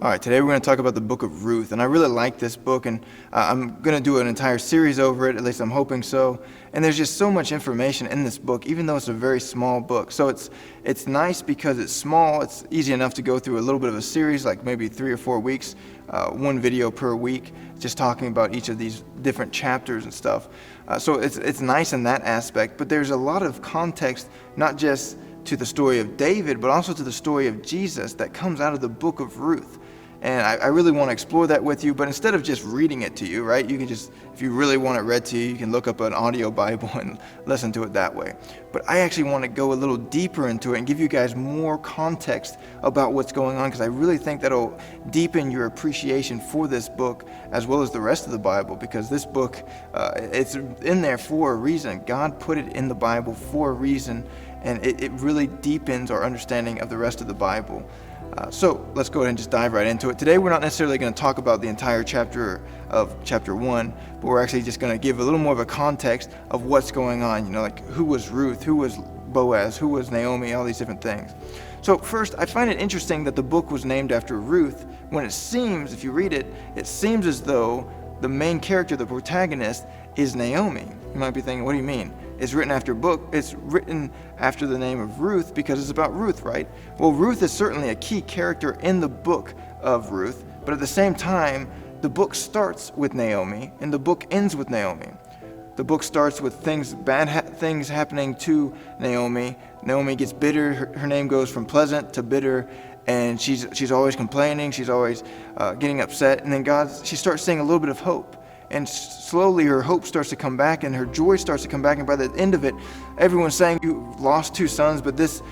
All right, today we're going to talk about the book of Ruth, and I really like this book, and I'm going to do an entire series over it, at least I'm hoping so. And there's just so much information in this book, even though it's a very small book. So it's nice because it's small. It's easy enough to go through a little bit of a series, like maybe 3 or 4 weeks, one video per week, just talking about each of these different chapters and stuff. So it's nice in that aspect, but there's a lot of context, not just to the story of David, but also to the story of Jesus that comes out of the book of Ruth. And I really want to explore that with you, but instead of just reading it to you, right, you can just, if you really want it read to you, you can look up an audio Bible and listen to it that way. But I actually want to go a little deeper into it and give you guys more context about what's going on, because I really think that'll deepen your appreciation for this book as well as the rest of the Bible, because this book, it's in there for a reason. God put it in the Bible for a reason, and it really deepens our understanding of the rest of the Bible. So let's go ahead and just dive right into it. Today we're not necessarily going to talk about the entire chapter of chapter 1, but we're actually just going to give a little more of a context of what's going on. You know, like who was Ruth, who was Boaz, who was Naomi, all these different things. So first, I find it interesting that the book was named after Ruth, when it seems, if you read it, it seems as though the main character, the protagonist, is Naomi. You might be thinking, what do you mean? It's written after the name of Ruth because it's about Ruth, right? Well, Ruth is certainly a key character in the book of Ruth, but at the same time, the book starts with Naomi and the book ends with Naomi. The book starts with bad things happening to Naomi. Naomi gets bitter. Her name goes from pleasant to bitter, and she's always complaining. She's always getting upset, and then she starts seeing a little bit of hope. And slowly her hope starts to come back and her joy starts to come back. And by the end of it, everyone's saying, you lost 2 sons, but this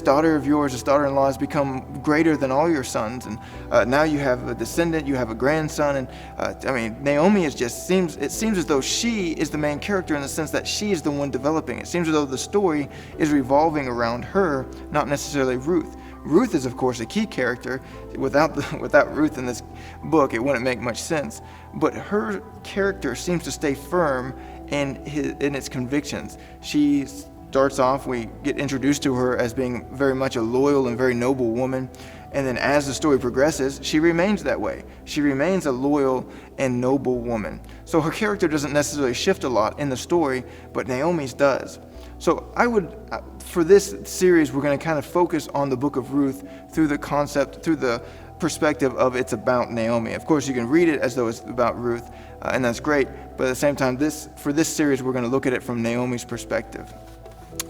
daughter of yours, this daughter-in-law, has become greater than all your sons. And now you have a descendant, you have a grandson. And Naomi it seems as though she is the main character in the sense that she is the one developing. It seems as though the story is revolving around her, not necessarily Ruth. Ruth is, of course, a key character. Without Ruth in this book, it wouldn't make much sense. But her character seems to stay firm in its convictions. She starts off, we get introduced to her as being very much a loyal and very noble woman. And then as the story progresses, she remains that way. She remains a loyal and noble woman. So her character doesn't necessarily shift a lot in the story, but Naomi's does. So for this series, we're going to kind of focus on the book of Ruth through the perspective of it's about Naomi. Of course, you can read it as though it's about Ruth, and that's great. But at the same time, for this series, we're going to look at it from Naomi's perspective.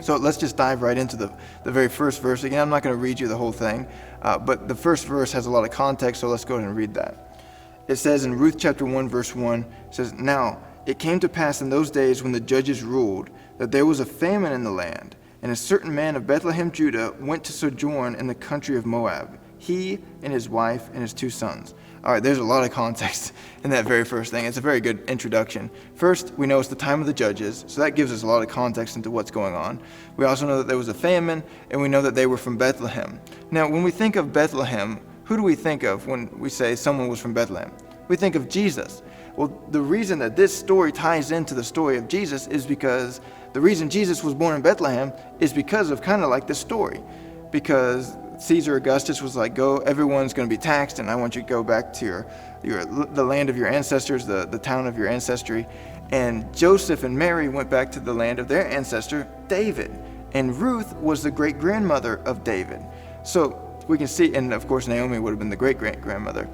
So let's just dive right into the very first verse. Again, I'm not going to read you the whole thing, but the first verse has a lot of context, so let's go ahead and read that. It says in Ruth chapter 1, verse 1, it says, "Now it came to pass in those days when the judges ruled that there was a famine in the land, and a certain man of Bethlehem, Judah, went to sojourn in the country of Moab, he and his wife and his 2 sons." All right, there's a lot of context in that very first thing. It's a very good introduction. First, we know it's the time of the judges, so that gives us a lot of context into what's going on. We also know that there was a famine, and we know that they were from Bethlehem. Now, when we think of Bethlehem, who do we think of when we say someone was from Bethlehem? We think of Jesus. Well, the reason that this story ties into the story of Jesus is because the reason Jesus was born in Bethlehem is because of kind of like this story. Because Caesar Augustus was like, go, everyone's going to be taxed, and I want you to go back to the land of your ancestors, the town of your ancestry. And Joseph and Mary went back to the land of their ancestor, David. And Ruth was the great-grandmother of David. So we can see, and of course Naomi would have been the great-great-grandmother.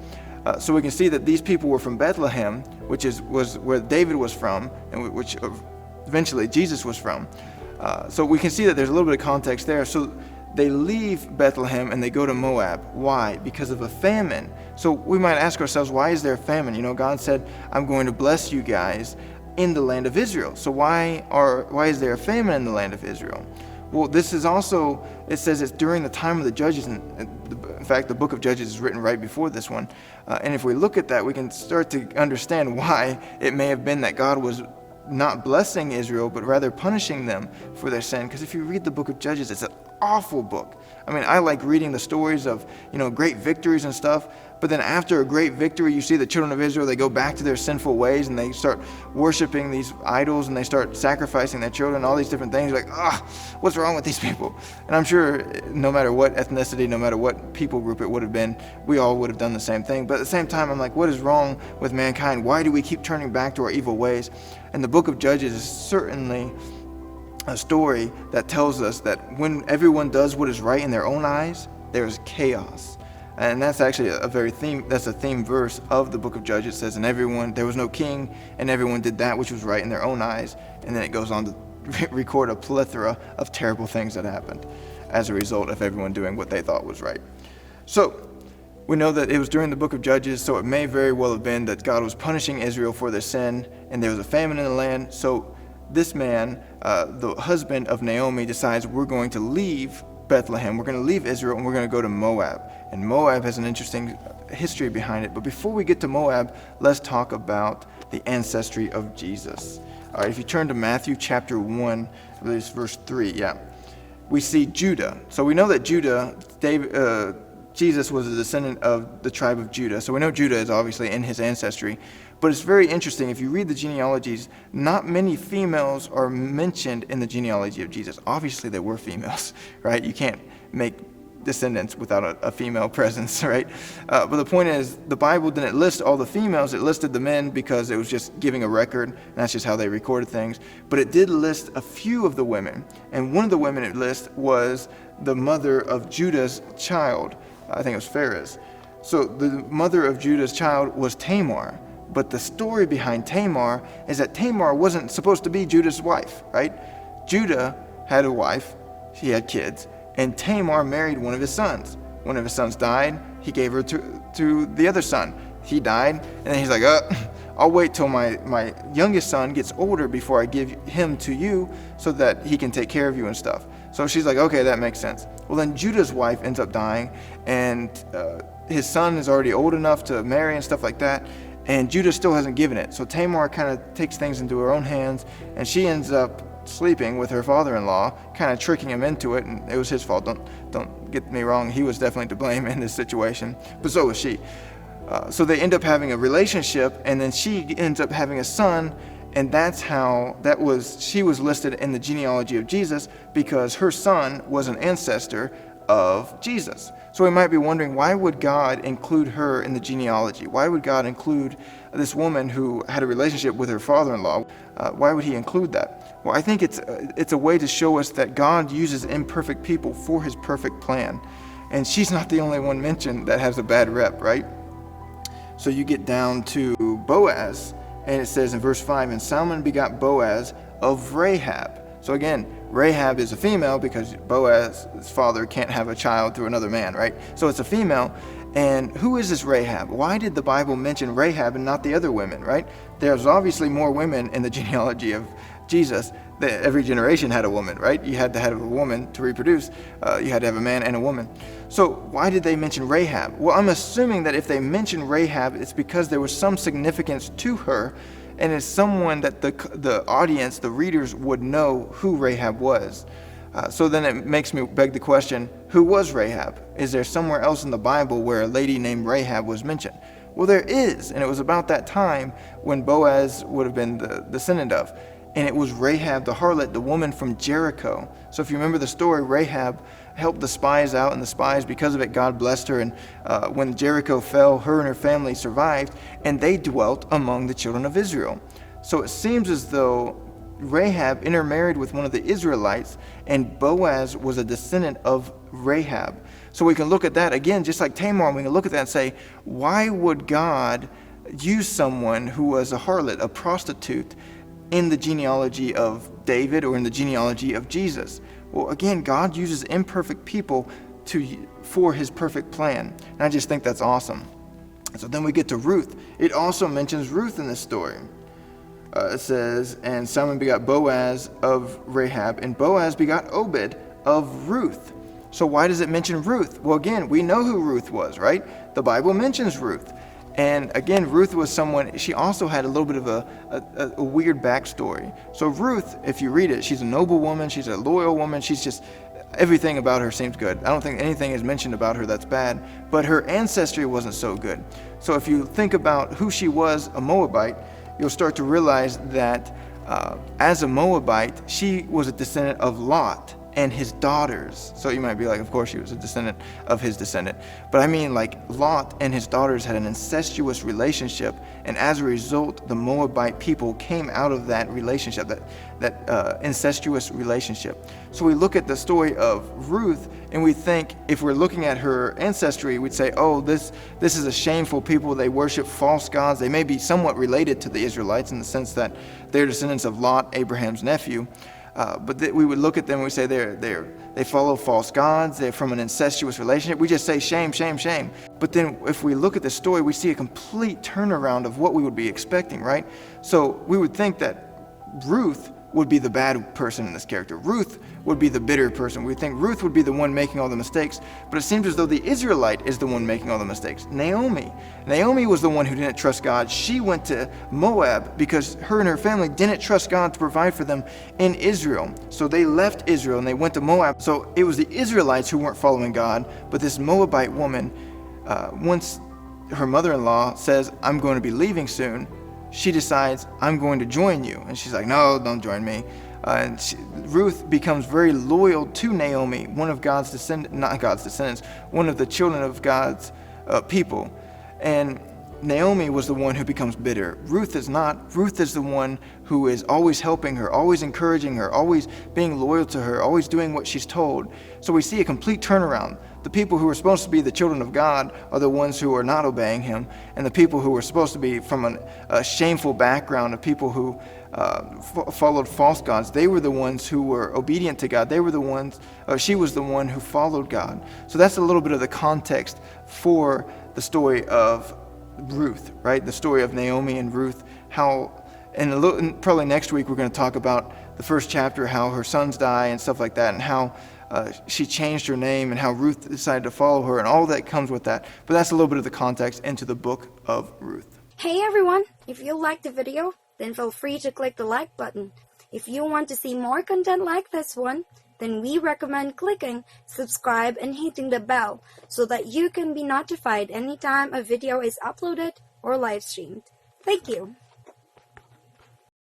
So we can see that these people were from Bethlehem, which was where David was from, and which eventually Jesus was from. So we can see that there's a little bit of context there. So they leave Bethlehem and they go to Moab. Why? Because of a famine. So we might ask ourselves, why is there a famine? You know, God said, I'm going to bless you guys in the land of Israel. So why is there a famine in the land of Israel? Well, this is also, it says it's during the time of the judges. In fact, the book of Judges is written right before this one. And if we look at that, we can start to understand why it may have been that God was not blessing Israel, but rather punishing them for their sin. Because if you read the book of Judges, it's awful book. I mean, I like reading the stories of, great victories and stuff, but then after a great victory, you see the children of Israel, they go back to their sinful ways and they start worshiping these idols and they start sacrificing their children, all these different things. You're like, what's wrong with these people? And I'm sure no matter what ethnicity, no matter what people group it would have been, we all would have done the same thing. But at the same time, I'm like, what is wrong with mankind? Why do we keep turning back to our evil ways? And the book of Judges is certainly a story that tells us that when everyone does what is right in their own eyes, there is chaos. And that's actually that's a theme verse of the book of Judges. It says, and there was no king, and everyone did that which was right in their own eyes. And then it goes on to record a plethora of terrible things that happened as a result of everyone doing what they thought was right. So we know that it was during the book of Judges, so it may very well have been that God was punishing Israel for their sin, and there was a famine in the land. So this man, the husband of Naomi, decides we're going to leave Bethlehem, we're going to leave Israel, and we're going to go to Moab. And Moab has an interesting history behind it. But before we get to Moab, let's talk about the ancestry of Jesus. All right, if you turn to Matthew chapter 1, I believe it's verse 3, we see Judah. So we know that Jesus was a descendant of the tribe of Judah. So we know Judah is obviously in his ancestry. But it's very interesting. If you read the genealogies, not many females are mentioned in the genealogy of Jesus. Obviously, there were females, right? You can't make descendants without a female presence, right? But the point is, the Bible didn't list all the females. It listed the men because it was just giving a record, and that's just how they recorded things. But it did list a few of the women. And one of the women it lists was the mother of Judah's child. I think it was Pharez. So the mother of Judah's child was Tamar. But the story behind Tamar is that Tamar wasn't supposed to be Judah's wife, right? Judah had a wife, he had kids, and Tamar married one of his sons. One of his sons died, he gave her to the other son. He died, and then he's like, I'll wait till my youngest son gets older before I give him to you so that he can take care of you and stuff. So she's like, okay, that makes sense. Well, then Judah's wife ends up dying, and his son is already old enough to marry and stuff like that. And Judah still hasn't given it. So Tamar kind of takes things into her own hands, and she ends up sleeping with her father-in-law, kind of tricking him into it, and it was his fault. Don't get me wrong. He was definitely to blame in this situation, but so was she. So they end up having a relationship, and then she ends up having a son, and she was listed in the genealogy of Jesus because her son was an ancestor of Jesus. So we might be wondering, why would God include her in the genealogy? Why would God include this woman who had a relationship with her father-in-law? Why would he include that? Well, I think it's a way to show us that God uses imperfect people for his perfect plan. And she's not the only one mentioned that has a bad rep, right? So you get down to Boaz, and it says in verse 5, and Salmon begot Boaz of Rahab. So again, Rahab is a female because Boaz's father can't have a child through another man, right? So it's a female. And who is this Rahab? Why did the Bible mention Rahab and not the other women, right? There's obviously more women in the genealogy of Jesus. Every generation had a woman, right? You had to have a woman to reproduce. You had to have a man and a woman. So why did they mention Rahab? Well, I'm assuming that if they mention Rahab, it's because there was some significance to her, and it's someone that the audience, the readers, would know who Rahab was. So then it makes me beg the question, who was Rahab? Is there somewhere else in the Bible where a lady named Rahab was mentioned? Well, there is, and it was about that time when Boaz would have been the descendant of. And it was Rahab the harlot, the woman from Jericho. So if you remember the story, Rahab helped the spies out, and the spies, because of it, God blessed her. And when Jericho fell, her and her family survived, and they dwelt among the children of Israel. So it seems as though Rahab intermarried with one of the Israelites, and Boaz was a descendant of Rahab. So we can look at that again, just like Tamar, we can look at that and say, why would God use someone who was a harlot, a prostitute, in the genealogy of David or in the genealogy of Jesus? Well, again, God uses imperfect people for his perfect plan. And I just think that's awesome. So then we get to Ruth. It also mentions Ruth in this story. It says, and Salmon begot Boaz of Rahab, and Boaz begot Obed of Ruth. So why does it mention Ruth? Well, again, we know who Ruth was, right? The Bible mentions Ruth. And again, Ruth was someone, she also had a little bit of a weird backstory. So Ruth, if you read it, she's a noble woman, she's a loyal woman, she's just everything about her seems good. I don't think anything is mentioned about her that's bad, but her ancestry wasn't so good. So if you think about who she was, a Moabite, you'll start to realize that as a Moabite, she was a descendant of Lot and his daughters. So you might be like, of course she was a descendant of his descendant. But I mean, like, Lot and his daughters had an incestuous relationship, and as a result, the Moabite people came out of that relationship, that incestuous relationship. So we look at the story of Ruth, and we think, if we're looking at her ancestry, we'd say, oh, this is a shameful people. They worship false gods. They may be somewhat related to the Israelites in the sense that they're descendants of Lot, Abraham's nephew. But we would look at them and we say they follow false gods, they're from an incestuous relationship. We just say shame, shame, shame. But then if we look at the story, we see a complete turnaround of what we would be expecting, right? So we would think that Ruth would be the bad person in this character. Ruth would be the bitter person. We think Ruth would be the one making all the mistakes, but it seems as though the Israelite is the one making all the mistakes. Naomi was the one who didn't trust God. She went to Moab because her and her family didn't trust God to provide for them in Israel. So they left Israel and they went to Moab. So it was the Israelites who weren't following God, but this Moabite woman, once her mother-in-law says, I'm going to be leaving soon, she decides, I'm going to join you. And she's like, no, don't join me. Ruth becomes very loyal to Naomi, one of God's descendants, not God's descendants, one of the children of God's people. And Naomi was the one who becomes bitter. Ruth is not. Ruth is the one who is always helping her, always encouraging her, always being loyal to her, always doing what she's told. So we see a complete turnaround. The people who are supposed to be the children of God are the ones who are not obeying him, and the people who are supposed to be from a shameful background of people who followed false gods, they were the ones who were obedient to God. They were the ones, she was the one who followed God. So that's a little bit of the context for the story of Ruth, right? The story of Naomi and Ruth, and probably next week we're going to talk about the first chapter, how her sons die and stuff like that, and how she changed her name and how Ruth decided to follow her and all that comes with that. But that's a little bit of the context into the book of Ruth. Hey everyone, if you liked the video, then feel free to click the like button. If you want to see more content like this one, then we recommend clicking subscribe and hitting the bell so that you can be notified anytime a video is uploaded or live streamed. Thank you.